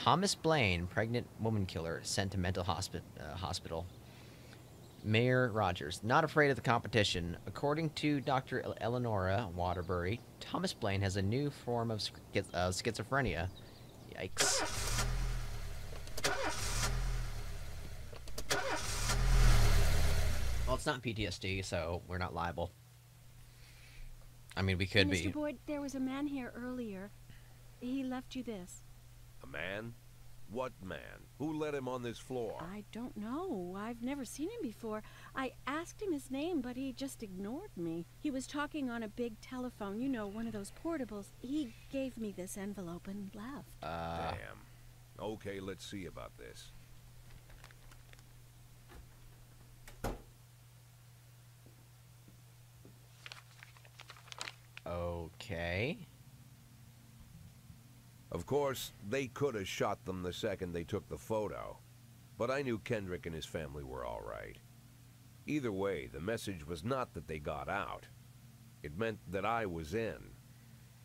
Thomas Blaine, pregnant woman killer, sent to mental hospital. Mayor Rogers, not afraid of the competition. According to Dr. Eleonora Waterbury, Thomas Blaine has a new form of schizophrenia. Yikes. Well, it's not PTSD, so we're not liable. I mean, we could be. Mr. Boyd, there was a man here earlier. He left you this. A man? What man? Who let him on this floor? I don't know. I've never seen him before. I asked him his name, but he just ignored me. He was talking on a big telephone, you know, one of those portables. He gave me this envelope and left. Damn. Okay, let's see about this. Okay. Of course, they could have shot them the second they took the photo. But I knew Kendrick and his family were all right. Either way, the message was not that they got out. It meant that I was in.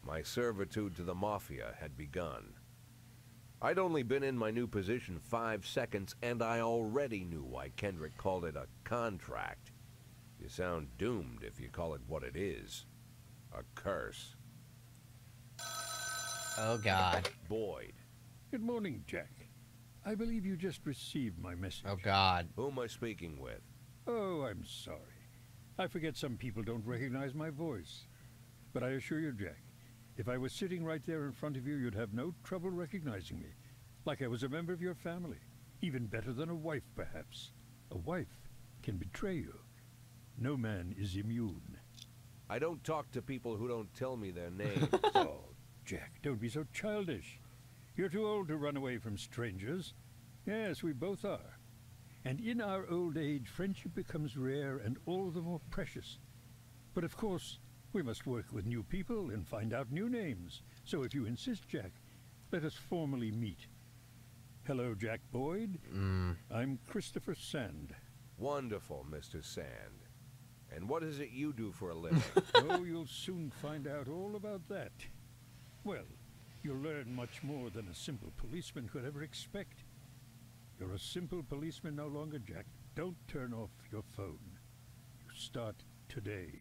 My servitude to the Mafia had begun. I'd only been in my new position 5 seconds, and I already knew why Kendrick called it a contract. You sound doomed if you call it what it is. A curse. Oh, God. Boyd. Good morning, Jack. I believe you just received my message. Oh, God. Who am I speaking with? Oh, I'm sorry. I forget some people don't recognize my voice. But I assure you, Jack, if I was sitting right there in front of you, you'd have no trouble recognizing me. Like I was a member of your family. Even better than a wife, perhaps. A wife can betray you. No man is immune. I don't talk to people who don't tell me their names. Oh, Jack, don't be so childish. You're too old to run away from strangers. Yes, we both are. And in our old age, friendship becomes rare and all the more precious. But of course, we must work with new people and find out new names. So if you insist, Jack, let us formally meet. Hello, Jack Boyd. I'm Christopher Sand. Wonderful, Mr. Sand. And what is it you do for a living? Oh, you'll soon find out all about that. Well, you'll learn much more than a simple policeman could ever expect. You're a simple policeman no longer, Jack. Don't turn off your phone. You start today.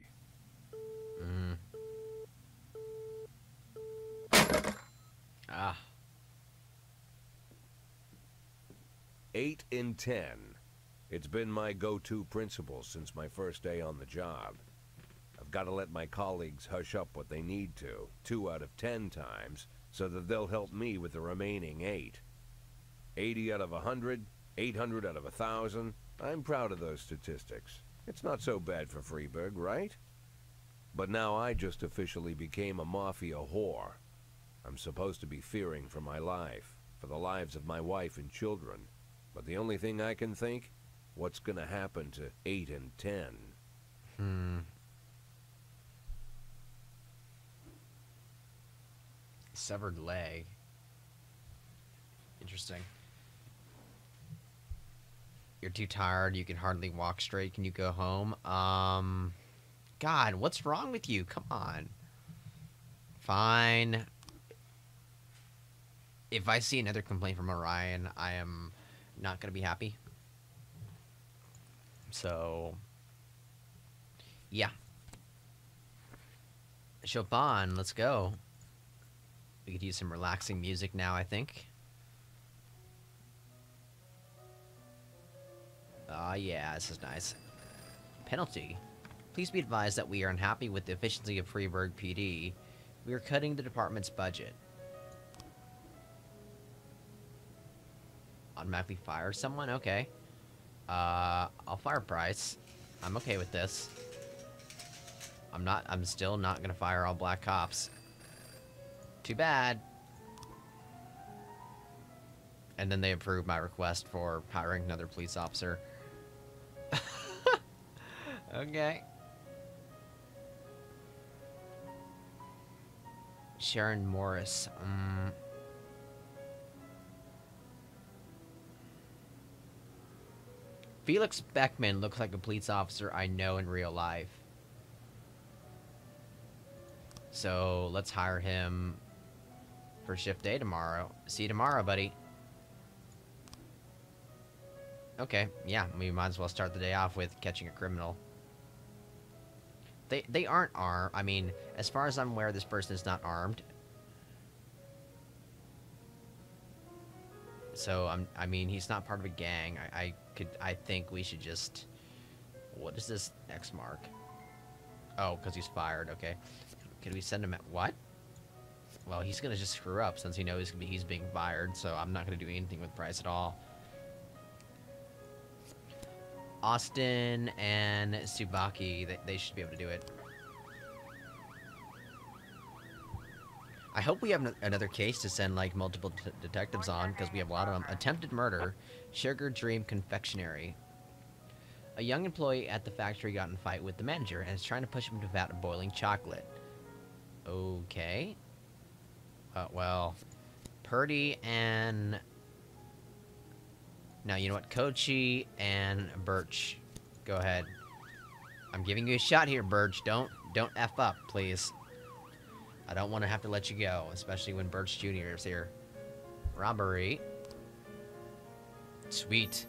Ah. 8 in 10. It's been my go-to principle since my first day on the job. I've got to let my colleagues hush up what they need to, 2 out of 10 times, so that they'll help me with the remaining 8. 80 out of 100, 800 out of 1,000. I'm proud of those statistics. It's not so bad for Freeburg, right? But now I just officially became a mafia whore. I'm supposed to be fearing for my life, for the lives of my wife and children. But the only thing I can think, what's gonna happen to 8 and 10? Severed leg. Interesting. You're too tired. You can hardly walk straight. Can you go home? God, what's wrong with you? Come on. Fine. If I see another complaint from Orion, I am not going to be happy. So, yeah. Chopin, let's go. We could use some relaxing music now, I think. Yeah, this is nice. Penalty. Please be advised that we are unhappy with the efficiency of Freeburg PD. We are cutting the department's budget. Automatically fire someone? Okay. I'll fire Price. I'm okay with this. I'm still not gonna fire all black cops. Too bad. And then they approved my request for hiring another police officer. Okay. Sharon Morris. Felix Beckman looks like a police officer I know in real life. So let's hire him for shift day tomorrow. See you tomorrow, buddy. Okay, yeah, we might as well start the day off with catching a criminal. They aren't armed. I mean, as far as I'm aware, this person is not armed. So I mean, he's not part of a gang. I think we should just. What is this X mark? Oh, because he's fired. Okay. Could we send him at what? Well, he's gonna just screw up since he knows he's being fired. So I'm not gonna do anything with Price at all. Austin and Tsubaki, they should be able to do it. I hope we have another case to send, like, multiple detectives on, because we have a lot of them. Attempted murder, Sugar Dream Confectionery. A young employee at the factory got in a fight with the manager and is trying to push him to a vat of boiling chocolate. Okay. Well, Purdy and... Now, you know what? Kochi and Birch. Go ahead. I'm giving you a shot here, Birch. Don't F up, please. I don't want to have to let you go, especially when Birch Jr. is here. Robbery. Sweet.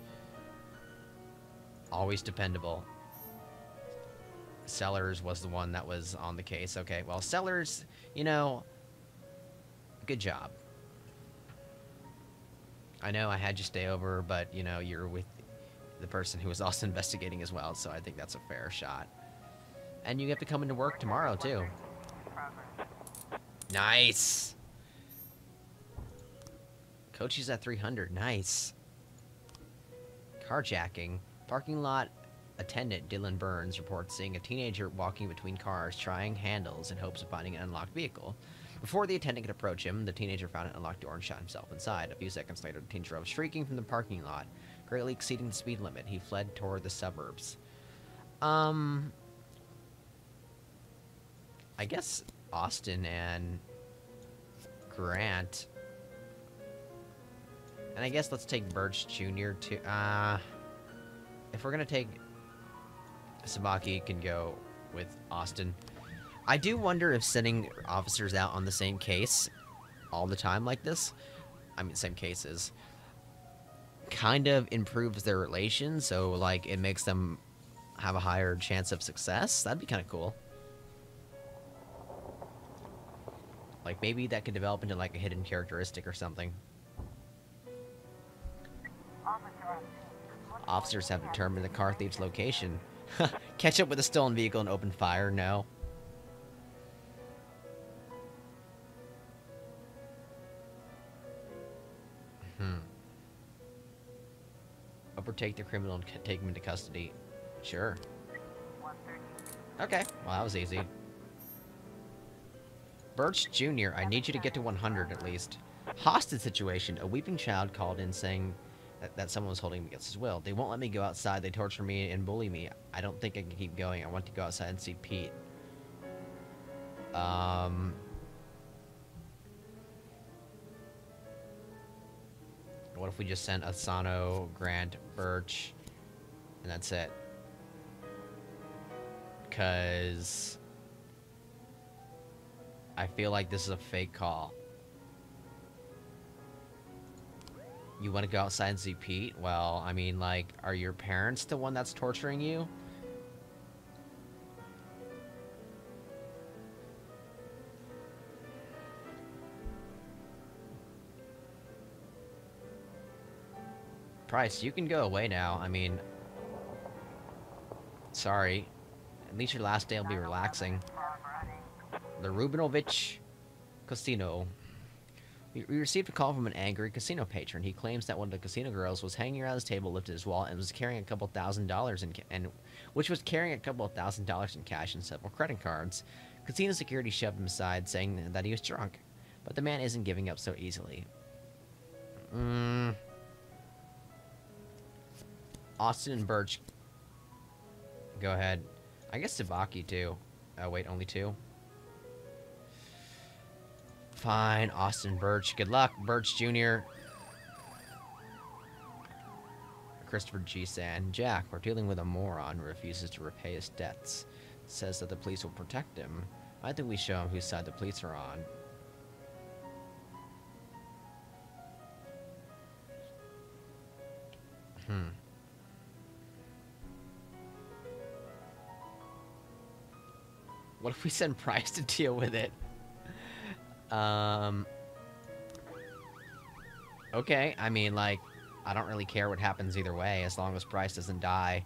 Always dependable. Sellers was the one that was on the case. Okay, well, Sellers, you know, good job. I know I had you stay over, but, you know, you're with the person who was also investigating as well, so I think that's a fair shot. And you have to come into work tomorrow, too. Nice! Kochi's at 300. Nice. Carjacking. Parking lot attendant Dylan Burns reports seeing a teenager walking between cars, trying handles in hopes of finding an unlocked vehicle. Before the attendant could approach him, the teenager found an unlocked door and shot himself inside. A few seconds later, the teen drove shrieking from the parking lot, greatly exceeding the speed limit. He fled toward the suburbs. I guess Austin and Grant. And I guess let's take Birch Jr. to, if we're gonna take Sabaki, can go with Austin. I do wonder if sending officers out on the same case all the time like this, I mean, same cases, kind of improves their relation, so, like, it makes them have a higher chance of success. That'd be kind of cool. Like, maybe that could develop into, like, a hidden characteristic or something. Officers have determined the car thief's location. Catch up with a stolen vehicle and open fire? No. Overtake the criminal and take him into custody. Sure. Okay, well, that was easy. Birch Jr., I need you to get to 100 at least. Hostage situation. A weeping child called in saying that someone was holding him against his will. They won't let me go outside. They torture me and bully me. I don't think I can keep going. I want to go outside and see Pete. What if we just sent Asano, Grant, Birch, and that's it? Because I feel like this is a fake call. You want to go outside and see Pete? Well, I mean, like, are your parents the one that's torturing you? Price, you can go away now. I mean, sorry. At least your last day will be relaxing. The Rubinovich Casino. We received a call from an angry casino patron. He claims that one of the casino girls was hanging around his table, lifted his wallet, and was carrying a couple $1,000s in cash and several credit cards. Casino security shoved him aside, saying that he was drunk. But the man isn't giving up so easily. Austin and Birch. Go ahead. I guess Sabaki, too. Oh, wait, only two? Fine, Austin, Birch. Good luck, Birch Jr. Christopher G. Sand. Jack, we're dealing with a moron who refuses to repay his debts. Says that the police will protect him. I think we show him whose side the police are on. What if we send Price to deal with it? Okay, I mean, like, I don't really care what happens either way, as long as Price doesn't die.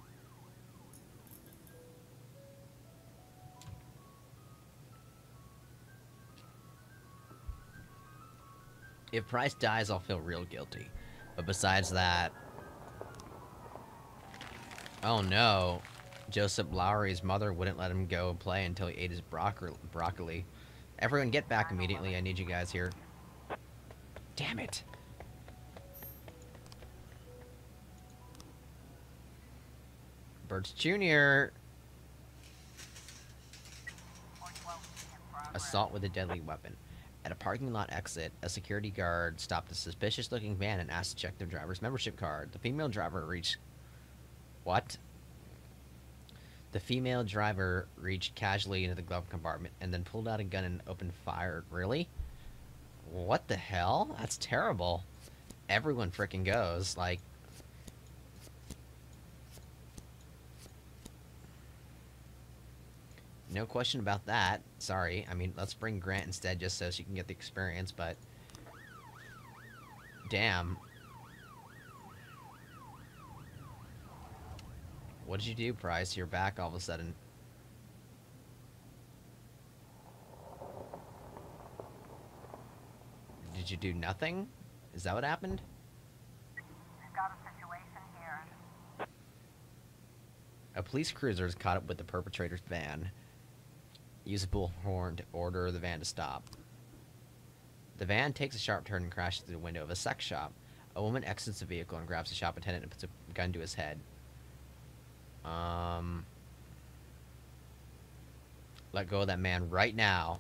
If Price dies, I'll feel real guilty. But besides that... Oh no. Joseph Lowry's mother wouldn't let him go play until he ate his broccoli. Everyone get back immediately, I need you guys here. Damn it. Birds Jr. Assault with a deadly weapon. At a parking lot exit, a security guard stopped a suspicious-looking van and asked to check the driver's membership card. The female driver reached... What? The female driver reached casually into the glove compartment and then pulled out a gun and opened fire. Really? What the hell? That's terrible. Everyone frickin' goes. Like... No question about that. Sorry. I mean, let's bring Grant instead just so she can get the experience, but... Damn. What did you do, Price? You're back all of a sudden. Did you do nothing? Is that what happened? We've got a situation here. A police cruiser is caught up with the perpetrator's van. Use a bullhorn to order the van to stop. The van takes a sharp turn and crashes through the window of a sex shop. A woman exits the vehicle and grabs the shop attendant and puts a gun to his head. Let go of that man right now.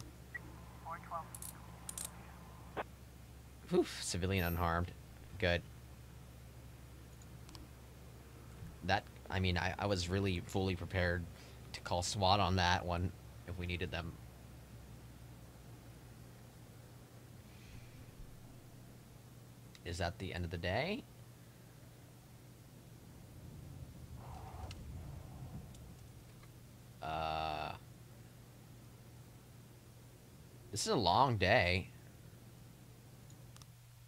412. Oof, civilian unharmed. Good. That, I mean, I was really fully prepared to call SWAT on that one if we needed them. Is that the end of the day? This is a long day.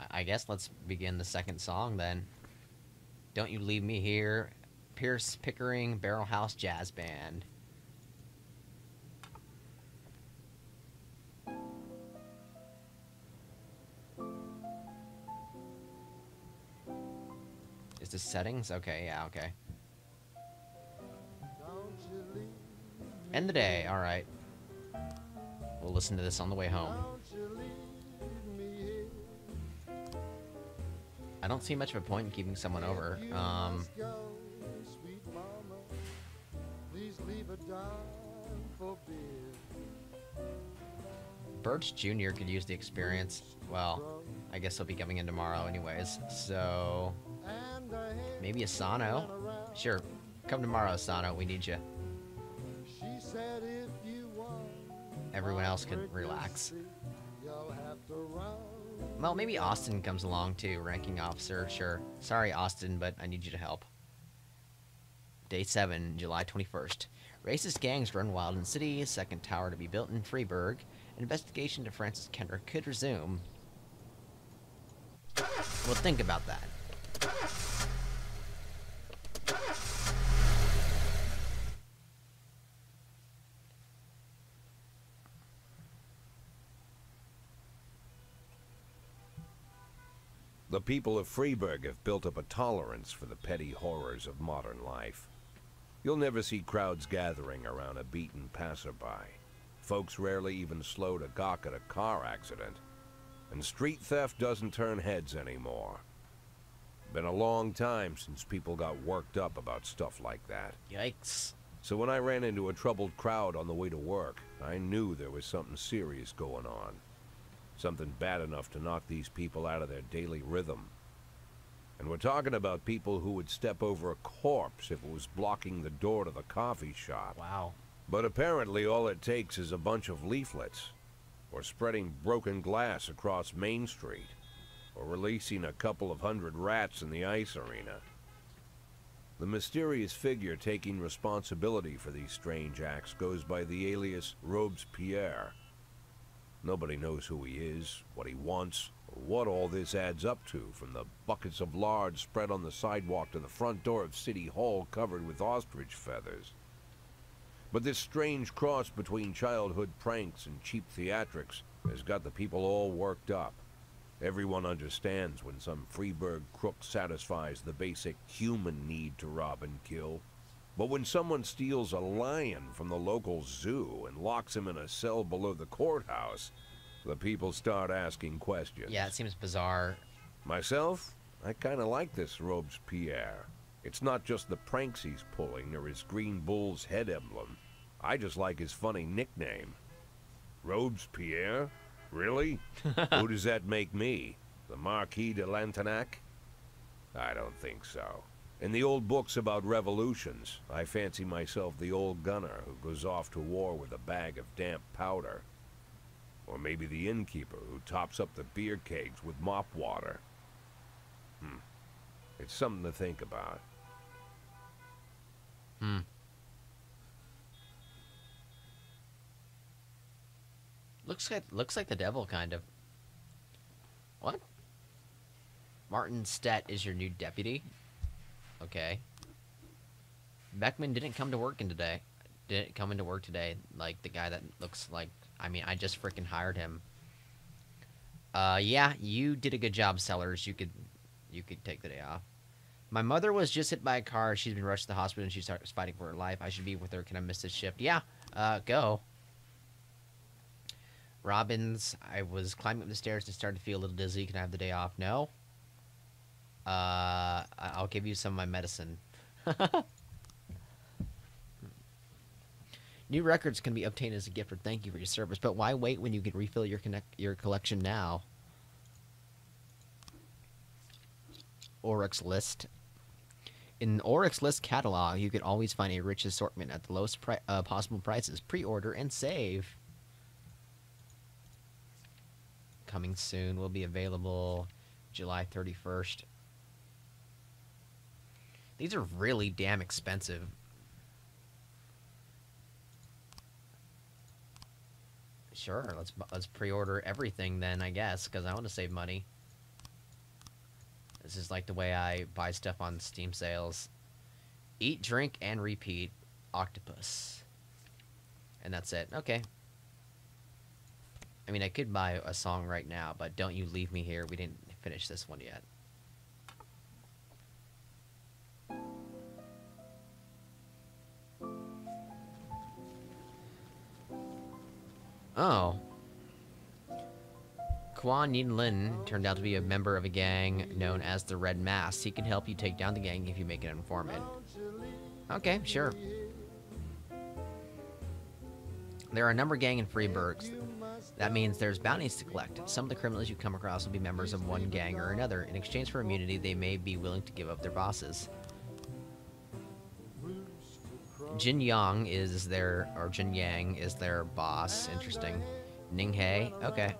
I guess let's begin the second song then. Don't You Leave Me Here, Pierce Pickering Barrel House Jazz Band. Is this settings? Okay, yeah, okay. End the day, alright. We'll listen to this on the way home. I don't see much of a point in keeping someone over. Birch Jr. could use the experience. Well, I guess he'll be coming in tomorrow anyways, so... Maybe Asano? Sure, come tomorrow, Asano, we need you. Everyone else can relax. Well, maybe Austin comes along too, ranking officer, sure. Sorry, Austin, but I need you to help. Day 7, July 21st. Racist gangs run wild in city, second tower to be built in Freiburg. Investigation to Francis Kendrick could resume. Well, think about that. The people of Freiburg have built up a tolerance for the petty horrors of modern life. You'll never see crowds gathering around a beaten passerby. Folks rarely even slow to gawk at a car accident. And street theft doesn't turn heads anymore. Been a long time since people got worked up about stuff like that. Yikes. So when I ran into a troubled crowd on the way to work, I knew there was something serious going on. Something bad enough to knock these people out of their daily rhythm. And we're talking about people who would step over a corpse if it was blocking the door to the coffee shop. Wow. But apparently all it takes is a bunch of leaflets, or spreading broken glass across Main Street, or releasing a couple of hundred rats in the ice arena. The mysterious figure taking responsibility for these strange acts goes by the alias Robespierre. Nobody knows who he is, what he wants, or what all this adds up to, from the buckets of lard spread on the sidewalk to the front door of City Hall covered with ostrich feathers. But this strange cross between childhood pranks and cheap theatrics has got the people all worked up. Everyone understands when some Freeburg crook satisfies the basic human need to rob and kill. But when someone steals a lion from the local zoo and locks him in a cell below the courthouse, the people start asking questions. Yeah, it seems bizarre. Myself, I kind of like this Robespierre. It's not just the pranks he's pulling or his green bull's head emblem. I just like his funny nickname. Robespierre? Really? Who does that make me? The Marquis de Lantenac? I don't think so. In the old books about revolutions, I fancy myself the old gunner who goes off to war with a bag of damp powder. Or maybe the innkeeper who tops up the beer kegs with mop water. It's something to think about. Looks like the devil, kind of. What? Martin Stett is your new deputy? Okay. Beckman didn't come to work today. Didn't come into work today. Like, the guy that looks like... I mean, I just freaking hired him. Yeah, you did a good job, Sellers. You could take the day off. My mother was just hit by a car. She's been rushed to the hospital and she starts fighting for her life. I should be with her. Can I miss this shift? Yeah, go. Robbins, I was climbing up the stairs and started to feel a little dizzy. Can I have the day off? No. I'll give you some of my medicine. New records can be obtained as a gift or thank you for your service, but why wait when you can refill your collection now? Oryx List. In Oryx List catalog, you can always find a rich assortment at the lowest possible prices. Pre-order and save. Coming soon. Will be available July 31st. These are really damn expensive. Sure, let's pre-order everything then, I guess, because I want to save money. This is like the way I buy stuff on Steam sales. Eat, drink, and repeat. Octopus. And that's it. Okay. I mean, I could buy a song right now, but Don't You Leave Me Here. We didn't finish this one yet. Oh. Quan Yin Lin turned out to be a member of a gang known as the Red Mask. He can help you take down the gang if you make an informant. Okay, sure. There are a number gang in Freeburg. That means there's bounties to collect. Some of the criminals you come across will be members of one gang or another. In exchange for immunity, they may be willing to give up their bosses. Jin Yang is their boss. Interesting. Ning Hei, okay.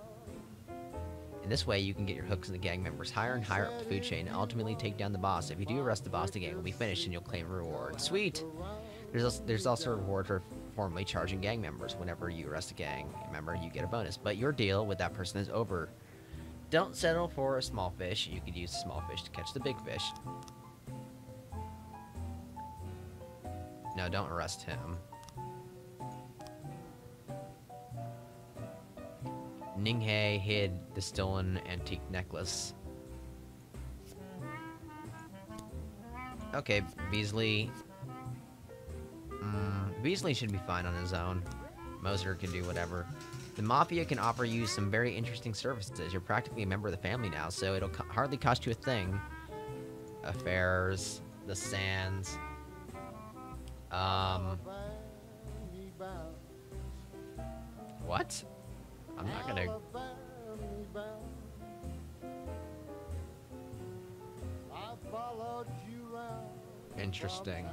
In this way, you can get your hooks in the gang members higher and higher up the food chain and ultimately take down the boss. If you do arrest the boss, the gang will be finished and you'll claim a reward. Sweet! There's also a reward for formally charging gang members. Whenever you arrest a gang member, you get a bonus. But your deal with that person is over. Don't settle for a small fish. You could use a small fish to catch the big fish. No, don't arrest him. Ninghe hid the stolen antique necklace. Okay, Beasley. Beasley should be fine on his own. Moser can do whatever. The Mafia can offer you some very interesting services. You're practically a member of the family now, so it'll hardly cost you a thing. Affairs, the Sands. What? I'm not gonna... Interesting.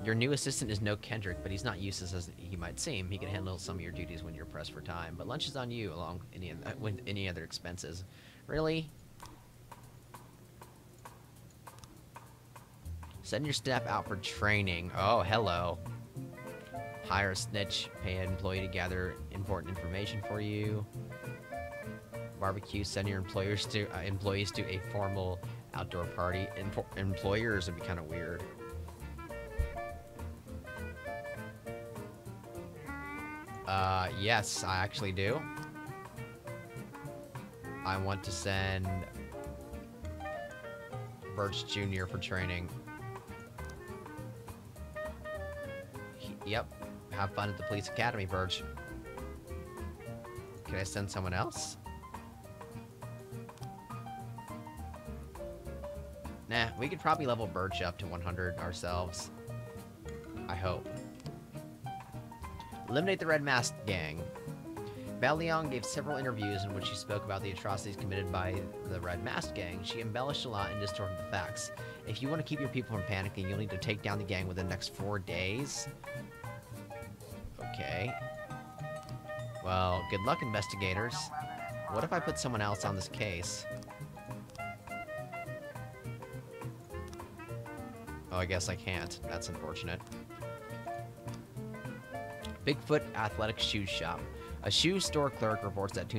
Your new assistant is no Kendrick, but he's not useless as he might seem. He can handle some of your duties when you're pressed for time, but lunch is on you along with any other expenses. Really? Send your staff out for training. Oh, hello. Hire a snitch. Pay an employee to gather important information for you. Barbecue. Send your employees to a formal outdoor party. Employers would be kind of weird. Yes, I actually do. I want to send Birch Jr. for training. Yep. Have fun at the police academy, Birch. Can I send someone else? Nah, we could probably level Birch up to 100 ourselves. I hope. Eliminate the Red Mask Gang. Balion gave several interviews in which she spoke about the atrocities committed by the Red Mask Gang. She embellished a lot and distorted the facts. If you want to keep your people from panicking, you'll need to take down the gang within the next 4 days. Okay. Well, good luck, investigators. What if I put someone else on this case? Oh, I guess I can't. That's unfortunate. Bigfoot Athletic Shoe Shop. A shoe store clerk reports that two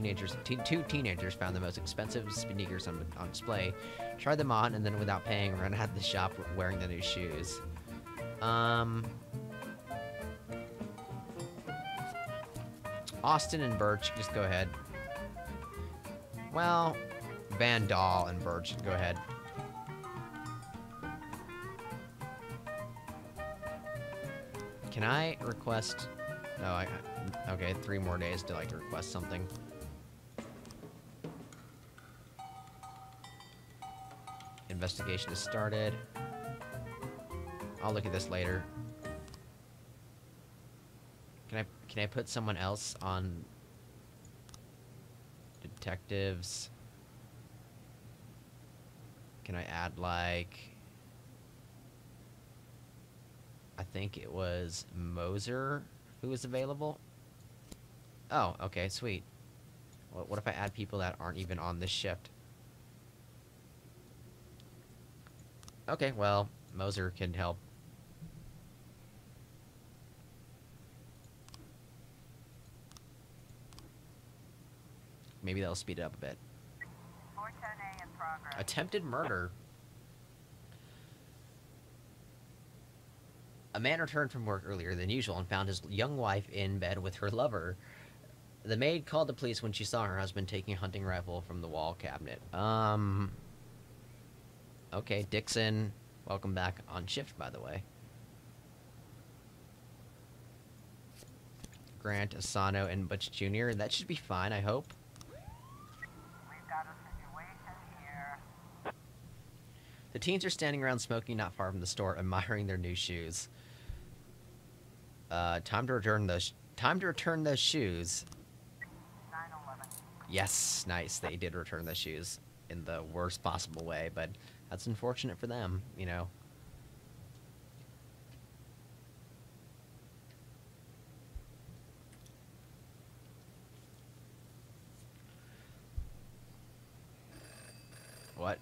teenagers found the most expensive sneakers on display, tried them on, and then without paying, ran out of the shop wearing the new shoes. Austin and Birch, just go ahead. Well, Van Dahl and Birch, go ahead. Can I request... No, okay, 3 more days to, like, request something. Investigation is started. I'll look at this later. Can I put someone else on... detectives? Can I add, like... I think it was Moser who is available. Oh, okay, sweet. What if I add people that aren't even on this shift? Okay, well, Moser can help. Maybe that'll speed it up a bit. 410A in progress. Attempted murder. A man returned from work earlier than usual and found his young wife in bed with her lover. The maid called the police when she saw her husband taking a hunting rifle from the wall cabinet. Okay, Dixon. Welcome back on shift, by the way. Grant, Asano, and Butch Jr. That should be fine, I hope. We've got a situation here. The teens are standing around smoking not far from the store, admiring their new shoes. Time to return those shoes. 911. Yes, nice. They did return the shoes in the worst possible way, but that's unfortunate for them, you know. What?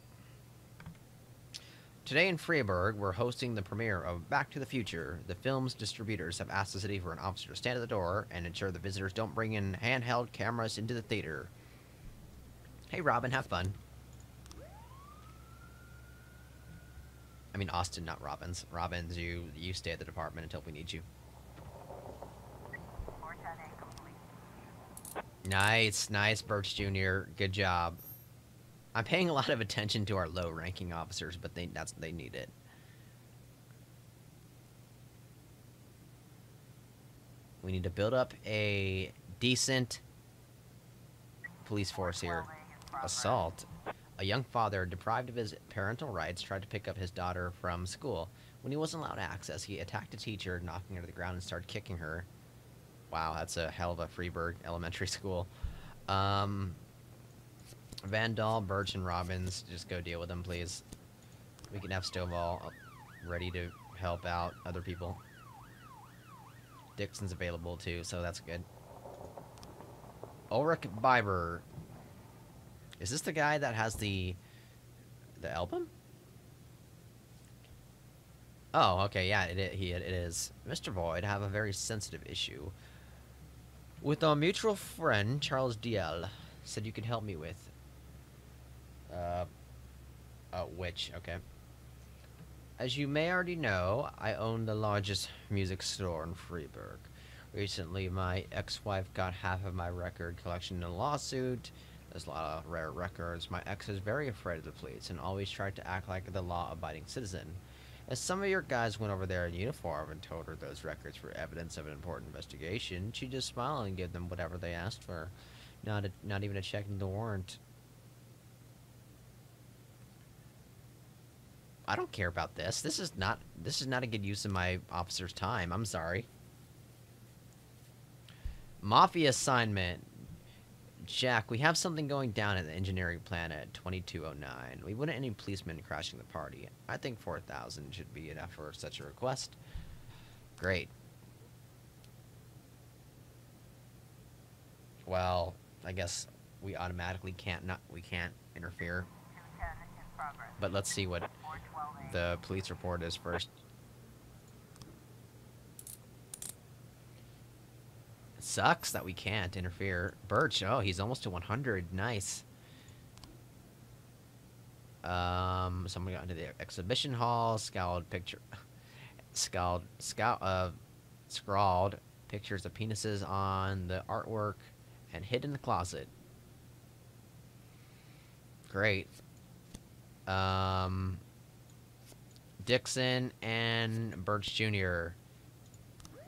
Today in Freiburg, we're hosting the premiere of Back to the Future. The film's distributors have asked the city for an officer to stand at the door and ensure the visitors don't bring in handheld cameras into the theater. Hey, Robin, have fun. I mean, Austin, not Robbins. Robbins, you stay at the department until we need you. 410A complete. Nice, nice, Birch Jr. Good job. I'm paying a lot of attention to our low-ranking officers, but they need it. We need to build up a decent police force here. Assault. A young father, deprived of his parental rights, tried to pick up his daughter from school. When he wasn't allowed access, he attacked a teacher, knocking her to the ground and started kicking her. Wow, that's a hell of a Freiburg elementary school. Van Dahl, Birch, and Robbins, just go deal with them, please. We can have Stovall ready to help out other people. Dixon's available too, so that's good. Ulrich Biber. Is this the guy that has the album? Oh, okay, yeah, it is. Mr. Boyd, I have a very sensitive issue with our mutual friend, Charles DL. Said you could help me with. Uh, which, okay. As you may already know, I own the largest music store in Freiburg. Recently, my ex-wife got half of my record collection in a lawsuit. There's a lot of rare records. My ex is very afraid of the police and always tried to act like the law-abiding citizen. As some of your guys went over there in uniform and told her those records were evidence of an important investigation, she just smiled and gave them whatever they asked for. Not even a check in the warrant. I don't care about this. This is not a good use of my officer's time. I'm sorry. Mafia assignment. Jack, we have something going down at the engineering plant at 2209. We wouldn't any policemen crashing the party. I think 4,000 should be enough for such a request. Great. Well, I guess we automatically can't interfere. 210 in progress. But let's see what 412A. the police report is first. It sucks that we can't interfere. Birch, oh, he's almost to 100. Nice. Someone got into the exhibition hall. Scrawled pictures of penises on the artwork and hid in the closet. Great. Dixon and Birch Jr.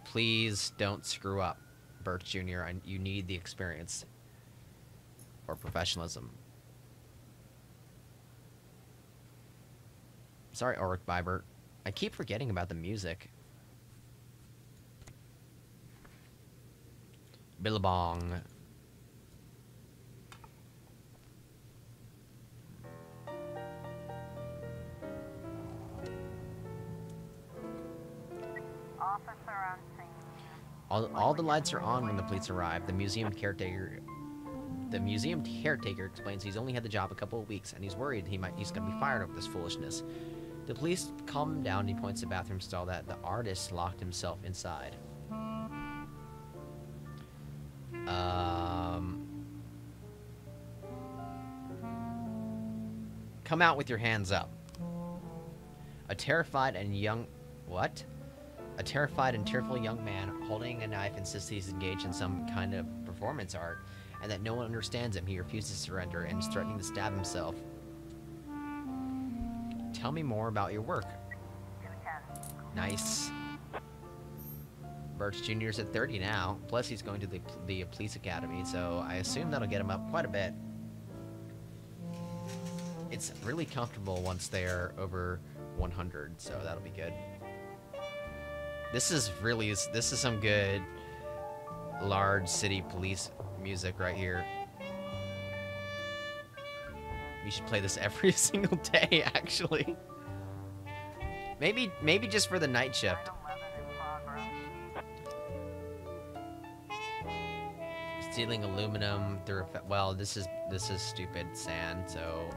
Please don't screw up, Birch Jr. You need the experience or professionalism. Sorry, Ulrich Bibert. I keep forgetting about the music. Billabong. Officer on scene. All the lights are on when the police arrive. The museum caretaker explains he's only had the job a couple of weeks and he's worried he's gonna be fired over this foolishness. The police calm him down and he points to the bathroom stall that the artist locked himself inside. Come out with your hands up. A terrified and tearful young man holding a knife insists he's engaged in some kind of performance art and that no one understands him. He refuses to surrender and is threatening to stab himself. Tell me more about your work. 210. Nice. Birch Jr.'s at 30 now, plus he's going to the police academy, so I assume that'll get him up quite a bit. It's really comfortable once they're over 100, so that'll be good. This is some good large city police music right here. We should play this every single day, actually. Maybe just for the night shift. 911 in progress. Stealing aluminum through well, this is stupid sand, so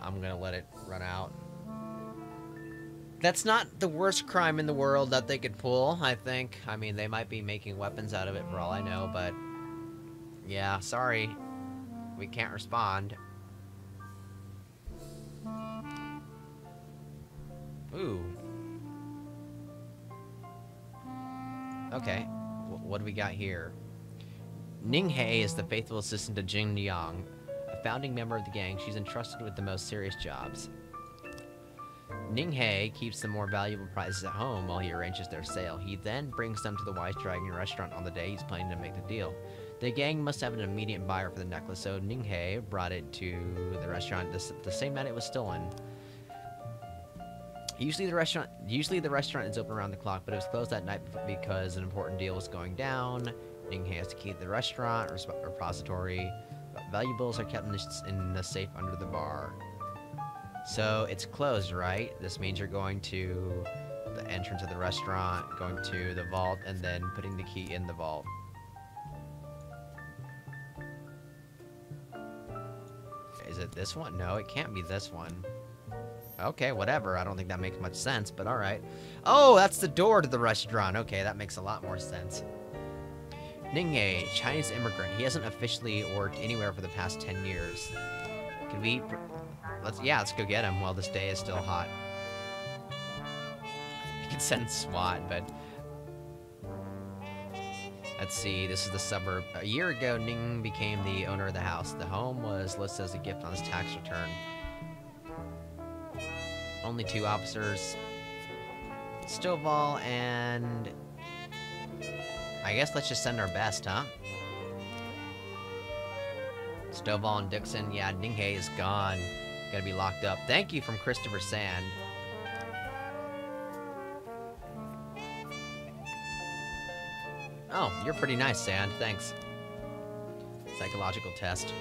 I'm gonna let it run out. That's not the worst crime in the world that they could pull, I think. I mean, they might be making weapons out of it for all I know, but yeah, sorry. We can't respond. Ooh. Okay, what do we got here? Ning Hei is the faithful assistant to Jing Yang, a founding member of the gang. She's entrusted with the most serious jobs. Ning Hei keeps the more valuable prizes at home while he arranges their sale. He then brings them to the Wise Dragon restaurant on the day he's planning to make the deal. The gang must have an immediate buyer for the necklace, so Ning Hei brought it to the restaurant the same night it was stolen. Usually the restaurant is open around the clock, but it was closed that night because an important deal was going down. Ning Hei has to keep the restaurant repository. Valuables are kept in the safe under the bar. So it's closed, right? This means you're going to the entrance of the restaurant, going to the vault, and then putting the key in the vault. Is it this one? No, it can't be this one. Okay, whatever. I don't think that makes much sense, but alright. Oh, that's the door to the restaurant. Okay, that makes a lot more sense. Ningye, Chinese immigrant. He hasn't officially worked anywhere for the past 10 years. Can we... let's go get him while this day is still hot. We can send SWAT, but... Let's see, this is the suburb. A year ago, Ning became the owner of the house. The home was listed as a gift on his tax return. Only 2 officers. Stovall and... I guess let's just send our best, huh? Stovall and Dixon. Yeah, Ninghe is gone. Gonna be locked up. Thank you from Christopher Sand. Oh, you're pretty nice, Sand. Thanks. Psychological test.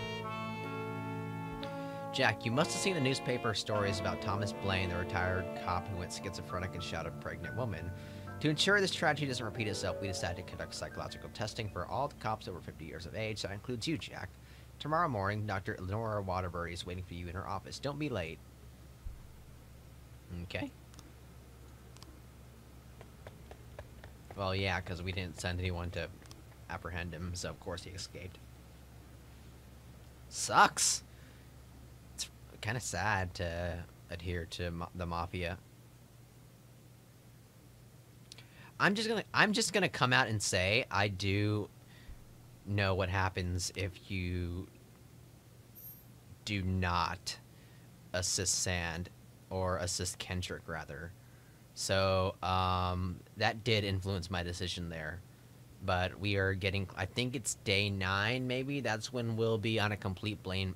Jack, you must have seen the newspaper stories about Thomas Blaine, the retired cop who went schizophrenic and shot a pregnant woman. To ensure this tragedy doesn't repeat itself, we decided to conduct psychological testing for all the cops over 50 years of age, so that includes you, Jack. Tomorrow morning, Dr. Eleanor Waterbury is waiting for you in her office. Don't be late. Okay. Well, yeah, because we didn't send anyone to apprehend him, so of course he escaped. Sucks! It's kind of sad to adhere to the Mafia. I'm just gonna come out and say I do know what happens if you do not assist Sand, or assist Kendrick rather. So that did influence my decision there. But we are getting, I think it's day 9 maybe, that's when we'll be on a complete blind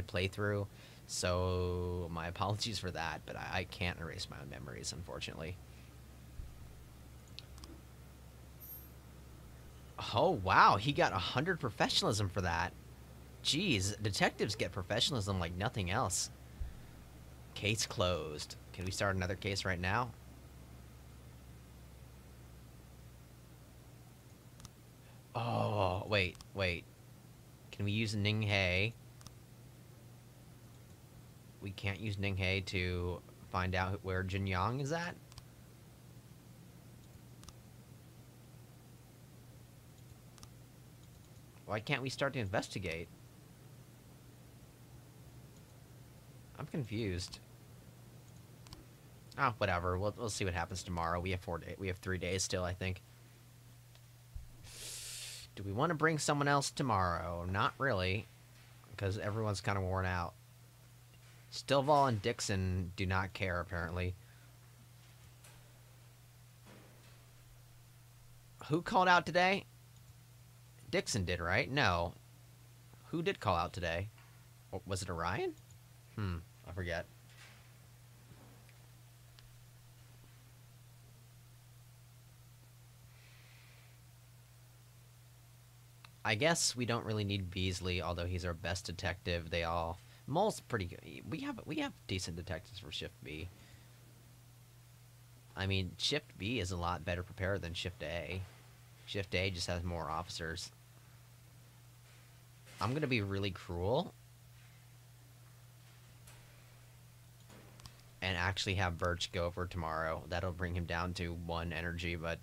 playthrough. So my apologies for that, but I can't erase my own memories, unfortunately. Oh, wow, he got 100 professionalism for that. Jeez, detectives get professionalism like nothing else. Case closed. Can we start another case right now? Oh, wait. Can we use Ninghe? We can't use Ninghe to find out where Jin Yang is at? Why can't we start to investigate? I'm confused. Oh, whatever. We'll see what happens tomorrow. We have 3 days still, I think. Do we want to bring someone else tomorrow? Not really, because everyone's kind of worn out. Stovall and Dixon do not care, apparently. Who called out today? Dixon did, right? No. Who did call out today? Was it Orion? I forget. I guess we don't really need Beasley, although he's our best detective. Mole's pretty good. We have decent detectives for Shift B. I mean, Shift B is a lot better prepared than Shift A. Shift A just has more officers. I'm gonna be really cruel and actually have Birch go for tomorrow. That'll bring him down to 1 energy, but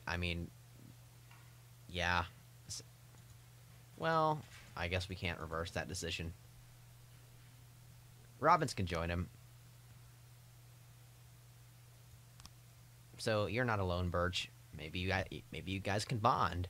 I mean, yeah. Well, I guess we can't reverse that decision. Robbins can join him. So you're not alone, Birch. Maybe you guys can bond.